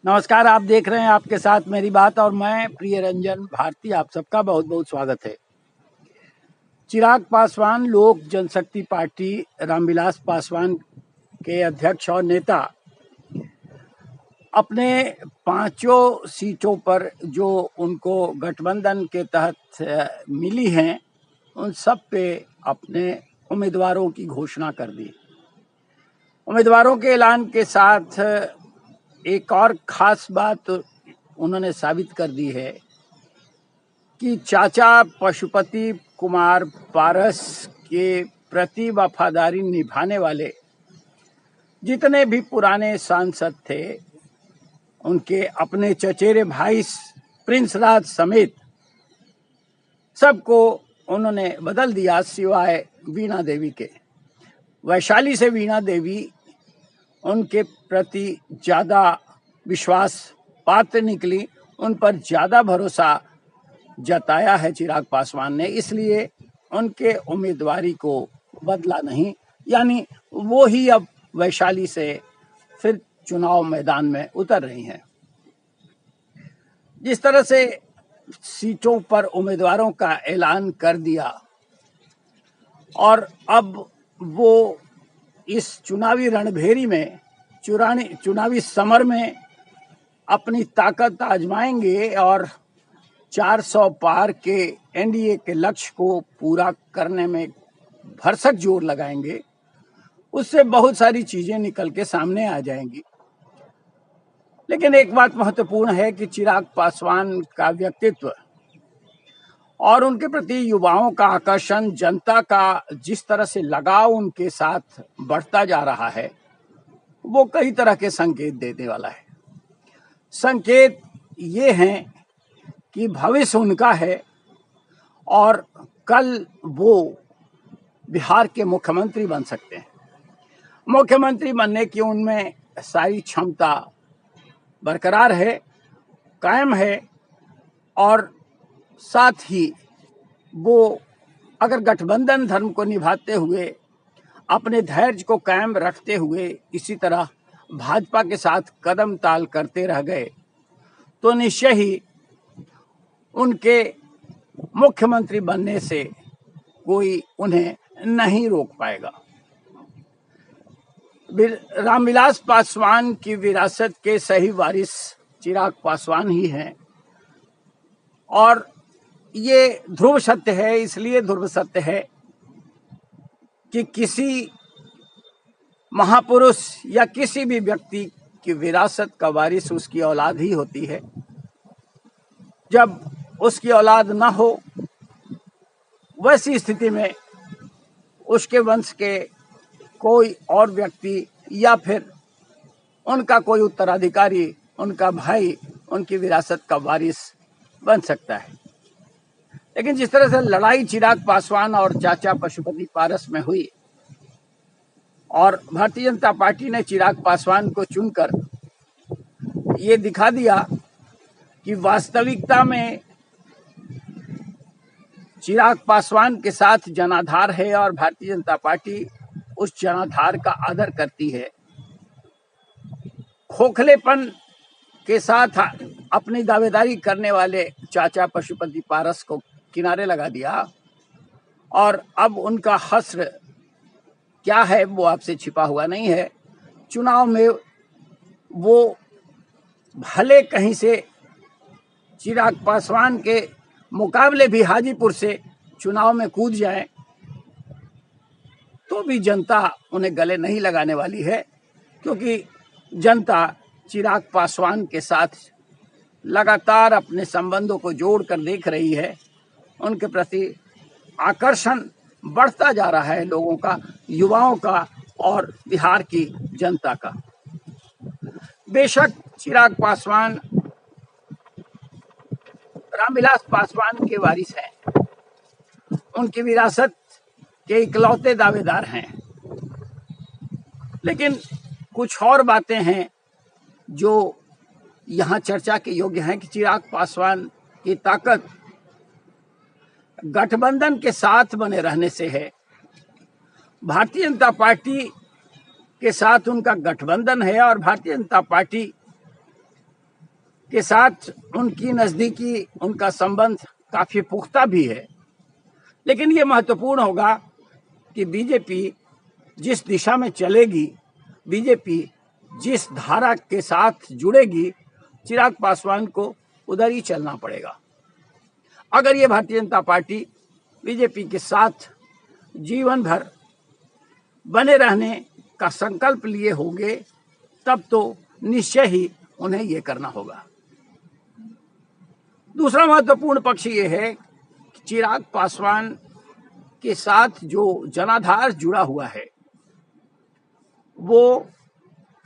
नमस्कार, आप देख रहे हैं आपके साथ मेरी बात और मैं प्रिय रंजन भारती। आप सबका बहुत बहुत स्वागत है। चिराग पासवान लोक जनशक्ति पार्टी रामविलास पासवान के अध्यक्ष और नेता अपने पांचों सीटों पर जो उनको गठबंधन के तहत मिली हैं, उन सब पे अपने उम्मीदवारों की घोषणा कर दी। उम्मीदवारों के ऐलान के साथ एक और खास बात उन्होंने साबित कर दी है कि चाचा पशुपति कुमार पारस के प्रति वफादारी निभाने वाले जितने भी पुराने सांसद थे, उनके अपने चचेरे भाई प्रिंस राज समेत सबको उन्होंने बदल दिया, सिवाय वीणा देवी के। वैशाली से वीणा देवी उनके प्रति ज्यादा विश्वास पात्र निकली, उन पर ज्यादा भरोसा जताया है चिराग पासवान ने, इसलिए उनके उम्मीदवारी को बदला नहीं। यानी वो ही अब वैशाली से फिर चुनाव मैदान में उतर रही हैं। जिस तरह से सीटों पर उम्मीदवारों का ऐलान कर दिया और अब वो इस चुनावी रणभेरी में, चुनावी समर में अपनी ताकत आजमाएंगे और 400 पार के एनडीए के लक्ष्य को पूरा करने में भरसक जोर लगाएंगे, उससे बहुत सारी चीजें निकल के सामने आ जाएंगी। लेकिन एक बात महत्वपूर्ण है कि चिराग पासवान का व्यक्तित्व और उनके प्रति युवाओं का आकर्षण, जनता का जिस तरह से लगाव उनके साथ बढ़ता जा रहा है, वो कई तरह के संकेत देने वाला है। संकेत ये हैं कि भविष्य उनका है और कल वो बिहार के मुख्यमंत्री बन सकते हैं। मुख्यमंत्री बनने की उनमें सारी क्षमता बरकरार है, कायम है, और साथ ही वो अगर गठबंधन धर्म को निभाते हुए, अपने धैर्य को कायम रखते हुए इसी तरह भाजपा के साथ कदम ताल करते रह गए तो निश्चय ही उनके मुख्यमंत्री बनने से कोई उन्हें नहीं रोक पाएगा। रामविलास पासवान की विरासत के सही वारिस चिराग पासवान ही हैं और ये ध्रुव सत्य है। इसलिए ध्रुव सत्य है कि किसी महापुरुष या किसी भी व्यक्ति की विरासत का वारिस उसकी औलाद ही होती है। जब उसकी औलाद ना हो, वैसी स्थिति में उसके वंश के कोई और व्यक्ति या फिर उनका कोई उत्तराधिकारी, उनका भाई, उनकी विरासत का वारिस बन सकता है। लेकिन जिस तरह से लड़ाई चिराग पासवान और चाचा पशुपति पारस में हुई और भारतीय जनता पार्टी ने चिराग पासवान को चुनकर ये दिखा दिया कि वास्तविकता में चिराग पासवान के साथ जनाधार है और भारतीय जनता पार्टी उस जनाधार का आदर करती है। खोखलेपन के साथ अपनी दावेदारी करने वाले चाचा पशुपति पारस को किनारे लगा दिया और अब उनका हश्र क्या है वो आपसे छिपा हुआ नहीं है। चुनाव में वो भले कहीं से चिराग पासवान के मुकाबले भी हाजीपुर से चुनाव में कूद जाए तो भी जनता उन्हें गले नहीं लगाने वाली है, क्योंकि जनता चिराग पासवान के साथ लगातार अपने संबंधों को जोड़कर देख रही है। उनके प्रति आकर्षण बढ़ता जा रहा है लोगों का, युवाओं का और बिहार की जनता का। बेशक चिराग पासवान रामविलास पासवान के वारिस हैं, उनकी विरासत के इकलौते दावेदार हैं, लेकिन कुछ और बातें हैं जो यहाँ चर्चा के योग्य हैं कि चिराग पासवान की ताकत गठबंधन के साथ बने रहने से है। भारतीय जनता पार्टी के साथ उनका गठबंधन है और भारतीय जनता पार्टी के साथ उनकी नजदीकी, उनका संबंध काफी पुख्ता भी है। लेकिन ये महत्वपूर्ण होगा कि बीजेपी जिस दिशा में चलेगी, बीजेपी जिस धारा के साथ जुड़ेगी, चिराग पासवान को उधर ही चलना पड़ेगा। अगर ये भारतीय जनता पार्टी बीजेपी के साथ जीवन भर बने रहने का संकल्प लिए होंगे, तब तो निश्चय ही उन्हें ये करना होगा। दूसरा महत्वपूर्ण पक्ष ये है कि चिराग पासवान के साथ जो जनाधार जुड़ा हुआ है, वो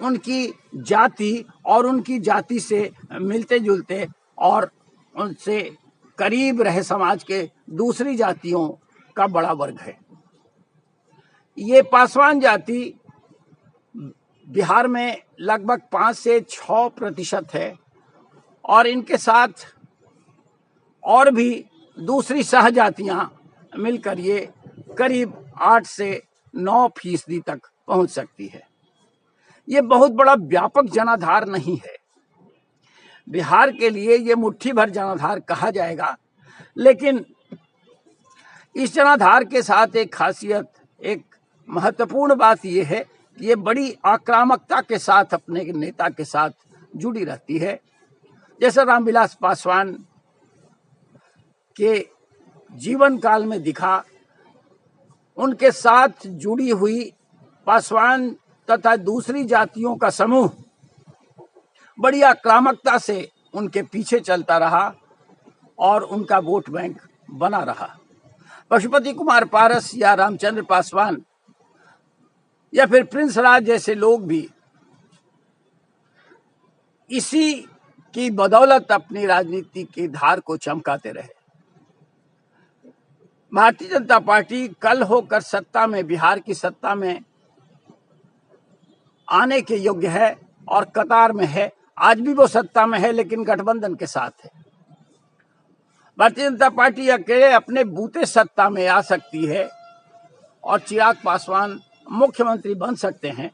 उनकी जाति और उनकी जाति से मिलते जुलते और उनसे करीब रहे समाज के दूसरी जातियों का बड़ा वर्ग है। ये पासवान जाति बिहार में लगभग 5 से 6% है और इनके साथ और भी दूसरी सहजातियां मिलकर ये करीब 8 से 9% तक पहुंच सकती है। ये बहुत बड़ा व्यापक जनाधार नहीं है। बिहार के लिए ये मुट्ठी भर जनाधार कहा जाएगा, लेकिन इस जनाधार के साथ एक खासियत, एक महत्वपूर्ण बात यह है कि ये बड़ी आक्रामकता के साथ अपने नेता के साथ जुड़ी रहती है। जैसा रामविलास पासवान के जीवन काल में दिखा, उनके साथ जुड़ी हुई पासवान तथा दूसरी जातियों का समूह बड़ी आक्रामकता से उनके पीछे चलता रहा और उनका वोट बैंक बना रहा। पशुपति कुमार पारस या रामचंद्र पासवान या फिर प्रिंस राज जैसे लोग भी इसी की बदौलत अपनी राजनीति की धार को चमकाते रहे। भारतीय जनता पार्टी कल होकर सत्ता में, बिहार की सत्ता में आने के योग्य है और कतार में है। आज भी वो सत्ता में है, लेकिन गठबंधन के साथ है। भारतीय जनता पार्टी अकेले अपने बूते सत्ता में आ सकती है और चिराग पासवान मुख्यमंत्री बन सकते हैं,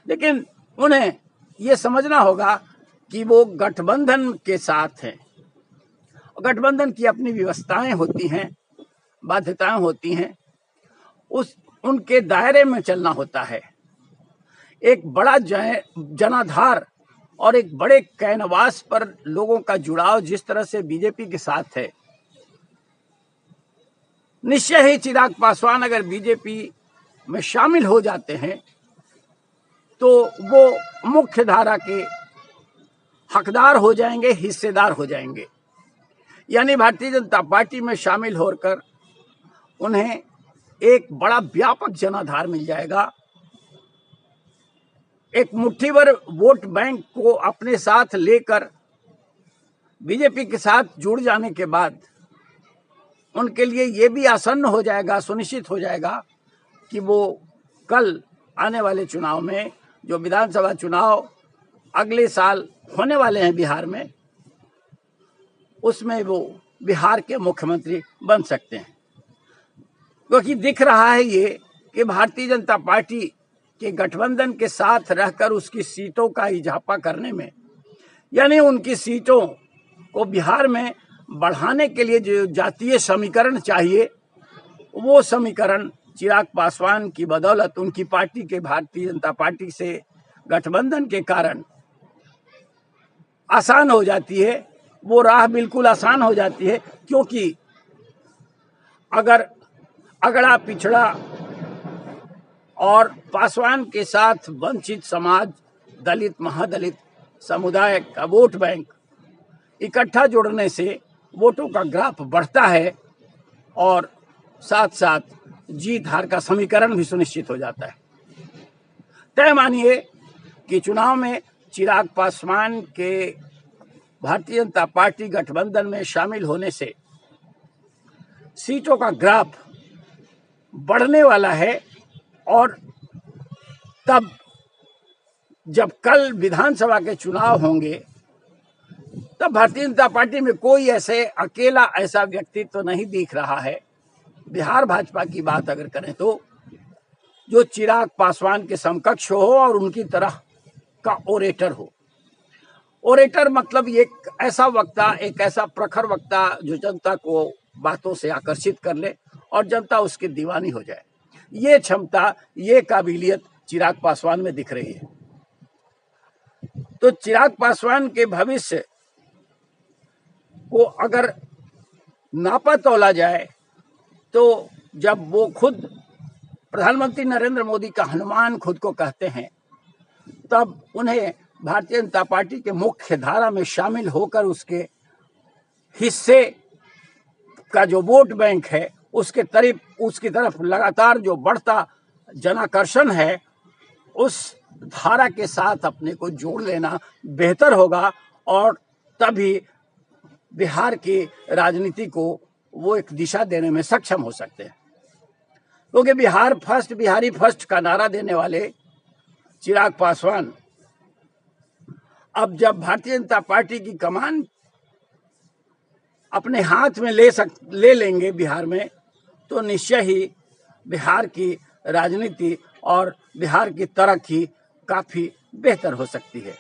लेकिन उन्हें ये समझना होगा कि वो गठबंधन के साथ हैं। गठबंधन की अपनी व्यवस्थाएं होती हैं, बाध्यताएं होती हैं, उनके दायरे में चलना होता है। एक बड़ा जनाधार और एक बड़े कैनवास पर लोगों का जुड़ाव जिस तरह से बीजेपी के साथ है, निश्चय ही चिराग पासवान अगर बीजेपी में शामिल हो जाते हैं तो वो मुख्य धारा के हकदार हो जाएंगे, हिस्सेदार हो जाएंगे। यानी भारतीय जनता पार्टी में शामिल होकर उन्हें एक बड़ा व्यापक जनाधार मिल जाएगा। एक मुट्ठी भर वोट बैंक को अपने साथ लेकर बीजेपी के साथ जुड़ जाने के बाद उनके लिए ये भी आसन्न हो जाएगा, सुनिश्चित हो जाएगा कि वो कल आने वाले चुनाव में, जो विधानसभा चुनाव अगले साल होने वाले हैं बिहार में, उसमें वो बिहार के मुख्यमंत्री बन सकते हैं। क्योंकि दिख रहा है ये कि भारतीय जनता पार्टी के गठबंधन के साथ रहकर उसकी सीटों का इजाफा करने में, यानी उनकी सीटों को बिहार में बढ़ाने के लिए जो जातीय समीकरण चाहिए, वो समीकरण चिराग पासवान की बदौलत, उनकी पार्टी के, भारतीय जनता पार्टी से गठबंधन के कारण आसान हो जाती है। वो राह बिल्कुल आसान हो जाती है, क्योंकि अगर अगड़ा पिछड़ा और पासवान के साथ वंचित समाज, दलित, महादलित समुदाय का वोट बैंक इकट्ठा जोड़ने से वोटों का ग्राफ बढ़ता है और साथ साथ जीत हार का समीकरण भी सुनिश्चित हो जाता है। तय मानिए कि चुनाव में चिराग पासवान के भारतीय जनता पार्टी गठबंधन में शामिल होने से सीटों का ग्राफ बढ़ने वाला है और तब जब कल विधानसभा के चुनाव होंगे, तब भारतीय जनता पार्टी में कोई ऐसे अकेला ऐसा व्यक्तित्व तो नहीं दिख रहा है, बिहार भाजपा की बात अगर करें तो, जो चिराग पासवान के समकक्ष हो और उनकी तरह का ओरेटर हो। ओरेटर मतलब एक ऐसा वक्ता, एक ऐसा प्रखर वक्ता जो जनता को बातों से आकर्षित कर ले और जनता उसकी दीवानी हो जाए। ये क्षमता, ये काबिलियत चिराग पासवान में दिख रही है। तो चिराग पासवान के भविष्य को अगर नापा तोला जाए तो जब वो खुद प्रधानमंत्री नरेंद्र मोदी का हनुमान खुद को कहते हैं, तब उन्हें भारतीय जनता पार्टी के मुख्य धारा में शामिल होकर उसके हिस्से का जो वोट बैंक है उसकी तरफ लगातार जो बढ़ता जनाकर्षण है, उस धारा के साथ अपने को जोड़ लेना बेहतर होगा और तभी बिहार की राजनीति को वो एक दिशा देने में सक्षम हो सकते हैं। क्योंकि बिहार फर्स्ट, बिहारी फर्स्ट का नारा देने वाले चिराग पासवान अब जब भारतीय जनता पार्टी की कमान अपने हाथ में ले लेंगे बिहार में, तो निश्चय ही बिहार की राजनीति और बिहार की तरक्की काफी बेहतर हो सकती है।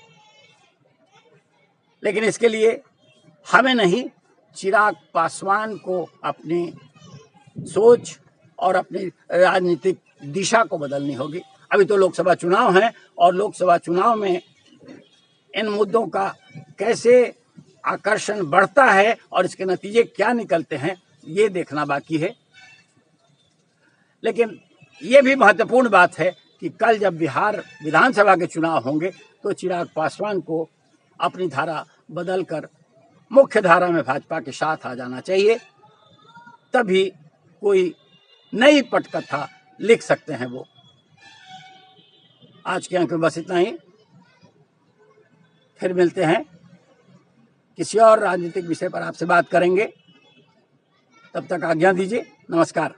लेकिन इसके लिए हमें नहीं, चिराग पासवान को अपनी सोच और अपनी राजनीतिक दिशा को बदलनी होगी। अभी तो लोकसभा चुनाव है और लोकसभा चुनाव में इन मुद्दों का कैसे आकर्षण बढ़ता है और इसके नतीजे क्या निकलते हैं, ये देखना बाकी है। लेकिन ये भी महत्वपूर्ण बात है कि कल जब बिहार विधानसभा के चुनाव होंगे तो चिराग पासवान को अपनी धारा बदलकर मुख्य धारा में भाजपा के साथ आ जाना चाहिए। तभी कोई नई पटकथा लिख सकते हैं वो। आज के अंक में बस इतना ही। फिर मिलते हैं, किसी और राजनीतिक विषय पर आपसे बात करेंगे। तब तक आज्ञा दीजिए। नमस्कार।